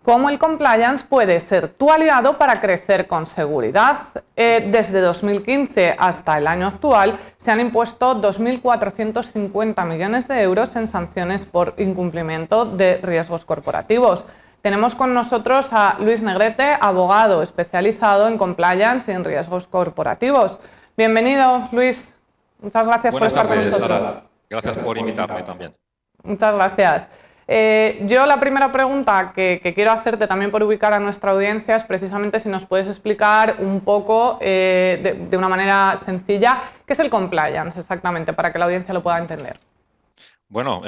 cómo el compliance puede ser tu aliado para crecer con seguridad. Desde 2015 hasta el año actual se han impuesto 2.450 millones de euros en sanciones por incumplimiento de riesgos corporativos. Tenemos con nosotros a Luis Negrete, abogado especializado en compliance y en riesgos corporativos. Bienvenido, Luis. Muchas gracias por estar con nosotros. Sara. Gracias por invitarme también. Muchas gracias. Yo la primera pregunta que quiero hacerte también por ubicar a nuestra audiencia es precisamente si nos puedes explicar un poco de una manera sencilla qué es el compliance exactamente para que la audiencia lo pueda entender. Bueno,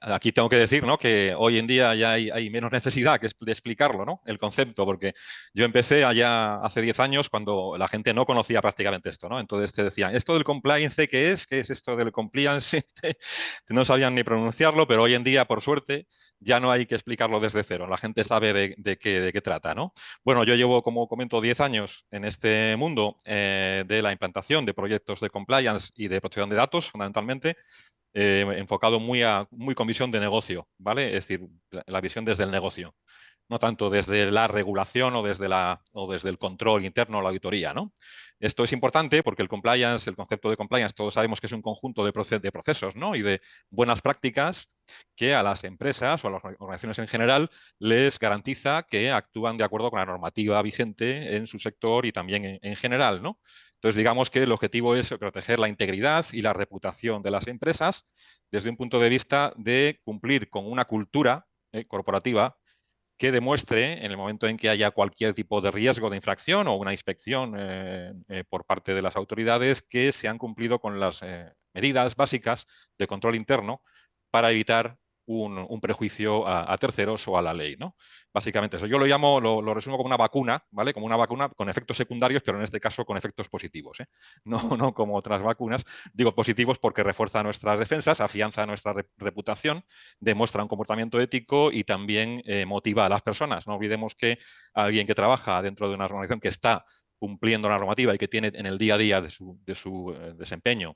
aquí tengo que decir, ¿no?, que hoy en día ya hay menos necesidad de explicarlo, ¿no?, el concepto, porque yo empecé allá hace 10 años cuando la gente no conocía prácticamente esto, ¿no? Entonces te decían, ¿esto del compliance qué es? ¿Qué es esto del compliance? No sabían ni pronunciarlo, pero hoy en día, por suerte, ya no hay que explicarlo desde cero. La gente sabe de qué trata, ¿no? Bueno, yo llevo, como comento, 10 años en este mundo de la implantación de proyectos de compliance y de protección de datos, fundamentalmente. Enfocado muy con visión de negocio, ¿vale? Es decir, la visión desde el negocio, no tanto desde la regulación o desde el control interno o la auditoría, ¿no? Esto es importante porque el compliance, el concepto de compliance, todos sabemos que es un conjunto de procesos, ¿no?, y de buenas prácticas que a las empresas o a las organizaciones en general les garantiza que actúan de acuerdo con la normativa vigente en su sector y también en general, ¿no? Entonces, digamos que el objetivo es proteger la integridad y la reputación de las empresas desde un punto de vista de cumplir con una cultura corporativa que demuestre, en el momento en que haya cualquier tipo de riesgo de infracción o una inspección por parte de las autoridades, que se han cumplido con las medidas básicas de control interno para evitar un prejuicio a terceros o a la ley, ¿no? Básicamente eso. Yo lo llamo, lo resumo como una vacuna, ¿vale? Como una vacuna con efectos secundarios, pero en este caso con efectos positivos, ¿eh? No como otras vacunas. Digo positivos porque refuerza nuestras defensas, afianza nuestra reputación, demuestra un comportamiento ético y también motiva a las personas. No olvidemos que alguien que trabaja dentro de una organización que está cumpliendo la normativa y que tiene en el día a día de su desempeño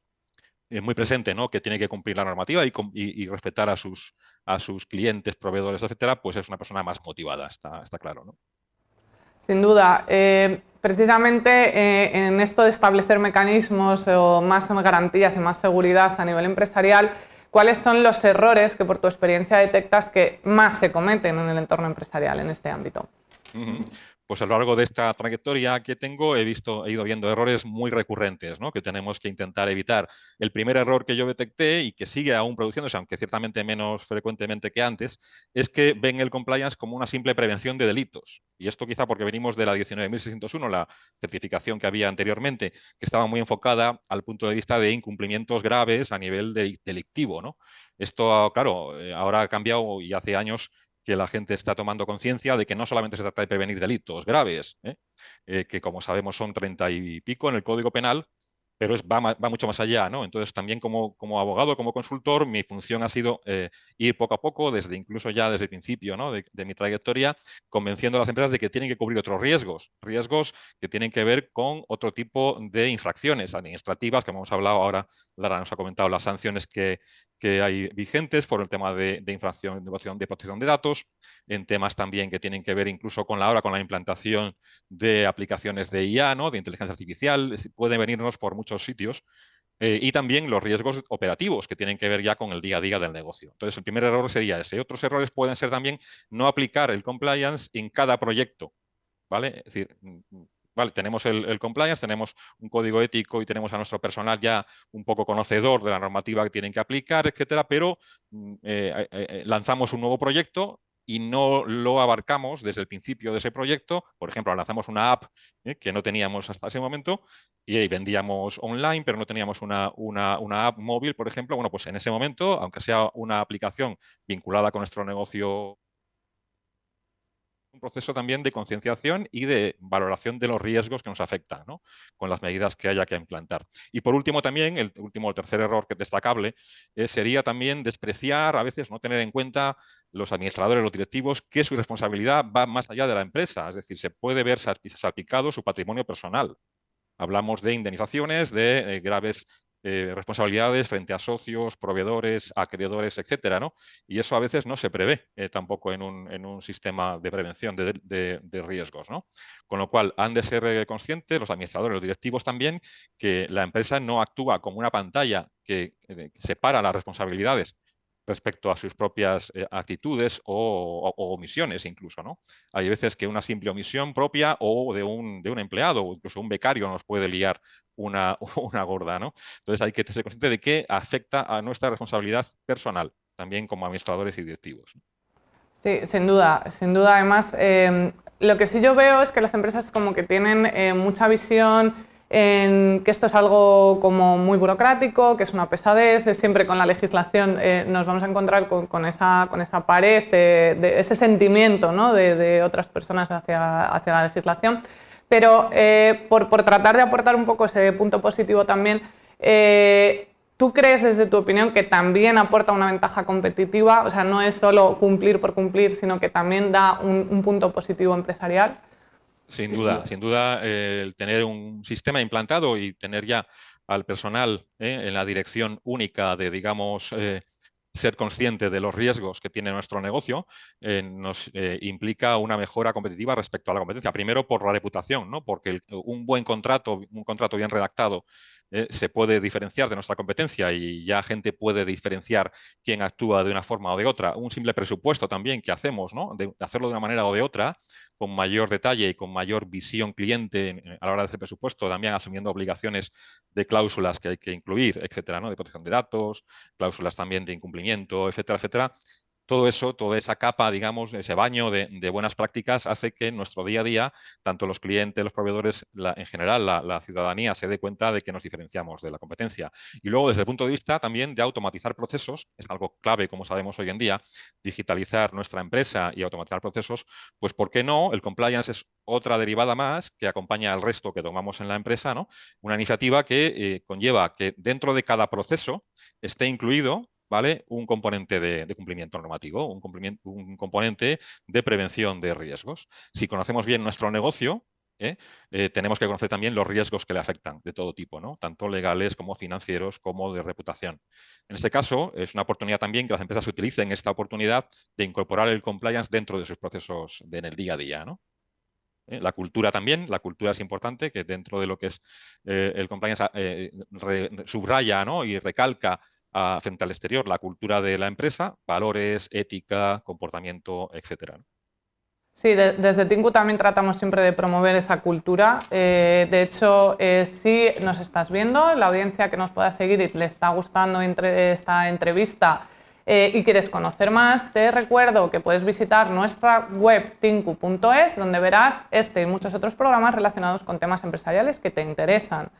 muy presente, ¿no?, que tiene que cumplir la normativa y respetar a sus clientes, proveedores, etcétera, pues es una persona más motivada, está claro, ¿no? Sin duda. Precisamente en esto de establecer mecanismos o más garantías y más seguridad a nivel empresarial, ¿cuáles son los errores que por tu experiencia detectas que más se cometen en el entorno empresarial en este ámbito? Pues a lo largo de esta trayectoria que tengo he ido viendo errores muy recurrentes, ¿no?, que tenemos que intentar evitar. El primer error que yo detecté y que sigue aún produciéndose, aunque ciertamente menos frecuentemente que antes, es que ven el compliance como una simple prevención de delitos. Y esto quizá porque venimos de la 19.601, la certificación que había anteriormente, que estaba muy enfocada al punto de vista de incumplimientos graves a nivel delictivo, ¿no? Esto, claro, ahora ha cambiado y hace años que la gente está tomando conciencia de que no solamente se trata de prevenir delitos graves, que como sabemos son 30 y pico en el Código Penal, pero va mucho más allá, ¿no? Entonces, también como abogado, como consultor, mi función ha sido ir poco a poco, incluso ya desde el principio, ¿no?, de mi trayectoria, convenciendo a las empresas de que tienen que cubrir otros riesgos que tienen que ver con otro tipo de infracciones administrativas, que hemos hablado ahora. Lara nos ha comentado las sanciones que hay vigentes por el tema de infracción de protección de datos, en temas también que tienen que ver incluso con la implantación de aplicaciones de IA, ¿no?, de inteligencia artificial, pueden venirnos por muchos sitios, y también los riesgos operativos que tienen que ver ya con el día a día del negocio. Entonces, el primer error sería ese. Otros errores pueden ser también no aplicar el compliance en cada proyecto, ¿vale? Es decir, vale, tenemos el compliance, tenemos un código ético y tenemos a nuestro personal ya un poco conocedor de la normativa que tienen que aplicar, etcétera, pero lanzamos un nuevo proyecto y no lo abarcamos desde el principio de ese proyecto. Por ejemplo, lanzamos una app que no teníamos hasta ese momento y vendíamos online, pero no teníamos una app móvil, por ejemplo. Bueno, pues en ese momento, aunque sea una aplicación vinculada con nuestro negocio, un proceso también de concienciación y de valoración de los riesgos que nos afectan, ¿no?, con las medidas que haya que implantar. Y por último también, el tercer error que es destacable, sería también despreciar, a veces no tener en cuenta los administradores, los directivos, que su responsabilidad va más allá de la empresa. Es decir, se puede ver salpicado su patrimonio personal. Hablamos de indemnizaciones, de graves responsabilidades frente a socios, proveedores, acreedores, etcétera, ¿no? Y eso a veces no se prevé tampoco en un sistema de prevención de riesgos, ¿no? Con lo cual, han de ser conscientes los administradores, los directivos también, que la empresa no actúa como una pantalla que separa las responsabilidades respecto a sus propias actitudes o omisiones incluso, ¿no? Hay veces que una simple omisión propia o de un empleado o incluso un becario nos puede liar una gorda, ¿no? Entonces hay que ser consciente de que afecta a nuestra responsabilidad personal, también como administradores y directivos. Sí, sin duda, sin duda. Además, lo que sí yo veo es que las empresas como que tienen mucha visión en que esto es algo como muy burocrático, que es una pesadez, siempre con la legislación nos vamos a encontrar con esa pared, de ese sentimiento, ¿no? de otras personas hacia la legislación. Pero por tratar de aportar un poco ese punto positivo también, ¿tú crees, desde tu opinión, que también aporta una ventaja competitiva? O sea, no es solo cumplir por cumplir, sino que también da un punto positivo empresarial. Sin duda, el tener un sistema implantado y tener ya al personal en la dirección única de, digamos, ser consciente de los riesgos que tiene nuestro negocio, nos implica una mejora competitiva respecto a la competencia. Primero, por la reputación, ¿no? Porque un buen contrato, un contrato bien redactado, se puede diferenciar de nuestra competencia y ya gente puede diferenciar quién actúa de una forma o de otra. Un simple presupuesto también que hacemos, ¿no? De hacerlo de una manera o de otra, con mayor detalle y con mayor visión cliente a la hora de hacer presupuesto, también asumiendo obligaciones de cláusulas que hay que incluir, etcétera, ¿no? De protección de datos, cláusulas también de incumplimiento, etcétera, etcétera. Todo eso, toda esa capa, digamos, ese baño de buenas prácticas hace que en nuestro día a día, tanto los clientes, los proveedores, en general la ciudadanía se dé cuenta de que nos diferenciamos de la competencia. Y luego, desde el punto de vista también de automatizar procesos, es algo clave, como sabemos hoy en día, digitalizar nuestra empresa y automatizar procesos, pues ¿por qué no? El compliance es otra derivada más que acompaña al resto que tomamos en la empresa, ¿no? Una iniciativa que conlleva que dentro de cada proceso esté incluido, ¿vale? Un componente de cumplimiento normativo, un componente de prevención de riesgos. Si conocemos bien nuestro negocio, tenemos que conocer también los riesgos que le afectan de todo tipo, ¿no? Tanto legales como financieros como de reputación. En este caso, es una oportunidad también que las empresas utilicen esta oportunidad de incorporar el compliance dentro de sus procesos en el día a día, ¿no? La cultura también, la cultura es importante, que dentro de lo que es el compliance subraya, ¿no? Y recalca frente al exterior la cultura de la empresa, valores, ética, comportamiento, etcétera, ¿no? Sí, desde Tinku también tratamos siempre de promover esa cultura. De hecho, si nos estás viendo, la audiencia que nos pueda seguir y le está gustando esta entrevista y quieres conocer más, te recuerdo que puedes visitar nuestra web tinku.es, donde verás este y muchos otros programas relacionados con temas empresariales que te interesan.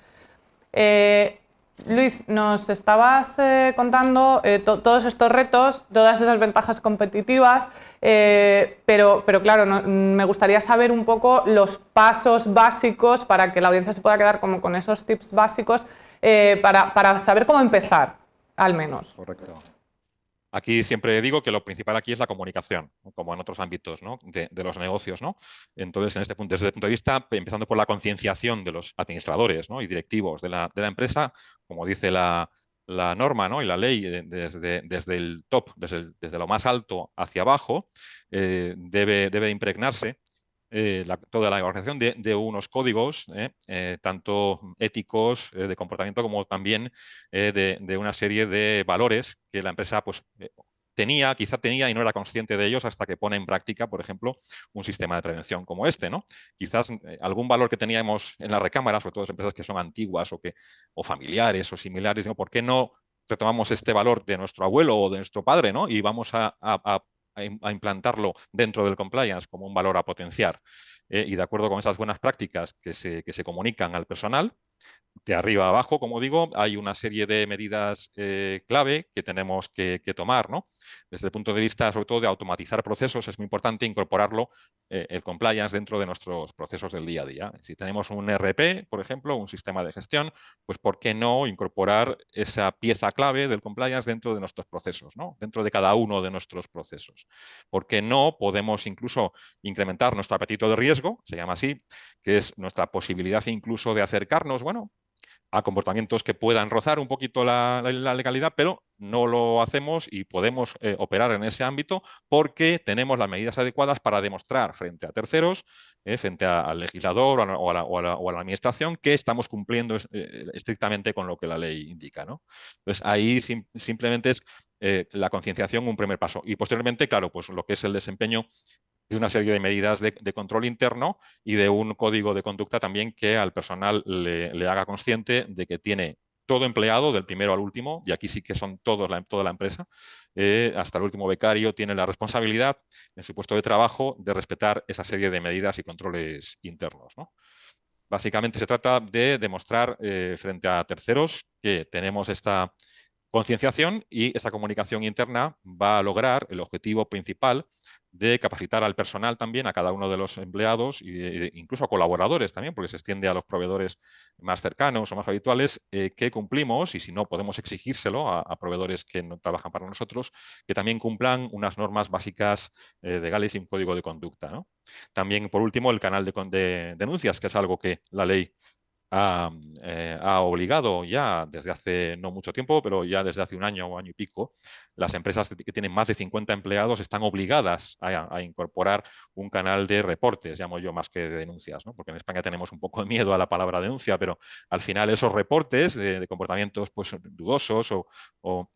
Luis, nos estabas contando todos estos retos, todas esas ventajas competitivas, pero claro, me gustaría saber un poco los pasos básicos para que la audiencia se pueda quedar como con esos tips básicos para saber cómo empezar, al menos. Correcto. Aquí siempre digo que lo principal aquí es la comunicación, ¿no? Como en otros ámbitos, ¿no? de los negocios, ¿no? Entonces, desde este punto de vista, empezando por la concienciación de los administradores, ¿no? Y directivos de la empresa, como dice la norma, ¿no? Y la ley, desde el top, desde lo más alto hacia abajo, debe impregnarse toda la organización de unos códigos, tanto éticos, de comportamiento, como también de una serie de valores que la empresa pues, quizá tenía y no era consciente de ellos hasta que pone en práctica, por ejemplo, un sistema de prevención como este, ¿no? Quizás algún valor que teníamos en la recámara, sobre todo las empresas que son antiguas o familiares o similares, digo, ¿por qué no retomamos este valor de nuestro abuelo o de nuestro padre, ¿no? Y vamos a implantarlo dentro del compliance como un valor a potenciar. Y de acuerdo con esas buenas prácticas que se comunican al personal, de arriba a abajo, como digo, hay una serie de medidas clave que tenemos que tomar, ¿no? Desde el punto de vista, sobre todo, de automatizar procesos, es muy importante incorporarlo, el compliance, dentro de nuestros procesos del día a día. Si tenemos un ERP, por ejemplo, un sistema de gestión, pues ¿por qué no incorporar esa pieza clave del compliance dentro de nuestros procesos, ¿no? Dentro de cada uno de nuestros procesos? ¿Por qué no podemos incluso incrementar nuestro apetito de riesgo, se llama así, que es nuestra posibilidad incluso de acercarnos, bueno, a comportamientos que puedan rozar un poquito la legalidad, pero no lo hacemos y podemos operar en ese ámbito porque tenemos las medidas adecuadas para demostrar frente a terceros, frente al legislador o a la administración, que estamos cumpliendo estrictamente con lo que la ley indica, ¿no? Entonces, ahí simplemente es la concienciación un primer paso. Y posteriormente, claro, pues lo que es el desempeño de una serie de medidas de control interno y de un código de conducta también que al personal le haga consciente de que tiene todo empleado, del primero al último, y aquí sí que son toda la empresa, hasta el último becario, tiene la responsabilidad en su puesto de trabajo de respetar esa serie de medidas y controles internos, ¿no? Básicamente se trata de demostrar frente a terceros que tenemos esta concienciación y esa comunicación interna va a lograr el objetivo principal de capacitar al personal también, a cada uno de los empleados e incluso a colaboradores también, porque se extiende a los proveedores más cercanos o más habituales, que cumplimos, y si no podemos exigírselo a proveedores que no trabajan para nosotros, que también cumplan unas normas básicas legales y un código de conducta, ¿no? También, por último, el canal de denuncias, que es algo que la ley ha obligado ya desde hace no mucho tiempo, pero ya desde hace un año o año y pico, las empresas que tienen más de 50 empleados están obligadas a incorporar un canal de reportes, llamo yo, más que de denuncias, ¿no? Porque en España tenemos un poco de miedo a la palabra denuncia, pero al final esos reportes de comportamientos pues, dudosos o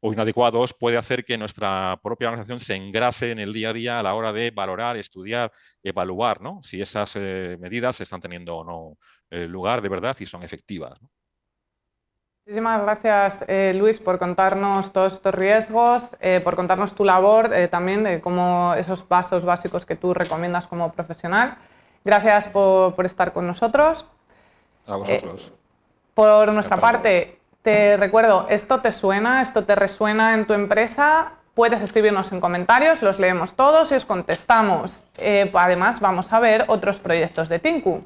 inadecuados puede hacer que nuestra propia organización se engrase en el día a día a la hora de valorar, estudiar, evaluar, ¿no? Si esas medidas están teniendo o no lugar de verdad y son efectivas, ¿no? Muchísimas gracias, Luis, por contarnos todos estos riesgos, por contarnos tu labor también, de cómo esos pasos básicos que tú recomiendas como profesional. Gracias por estar con nosotros. A vosotros. Por nuestra parte, te recuerdo, ¿esto te suena? ¿Esto te resuena en tu empresa? Puedes escribirnos en comentarios, los leemos todos y os contestamos. Además, vamos a ver otros proyectos de Tinku.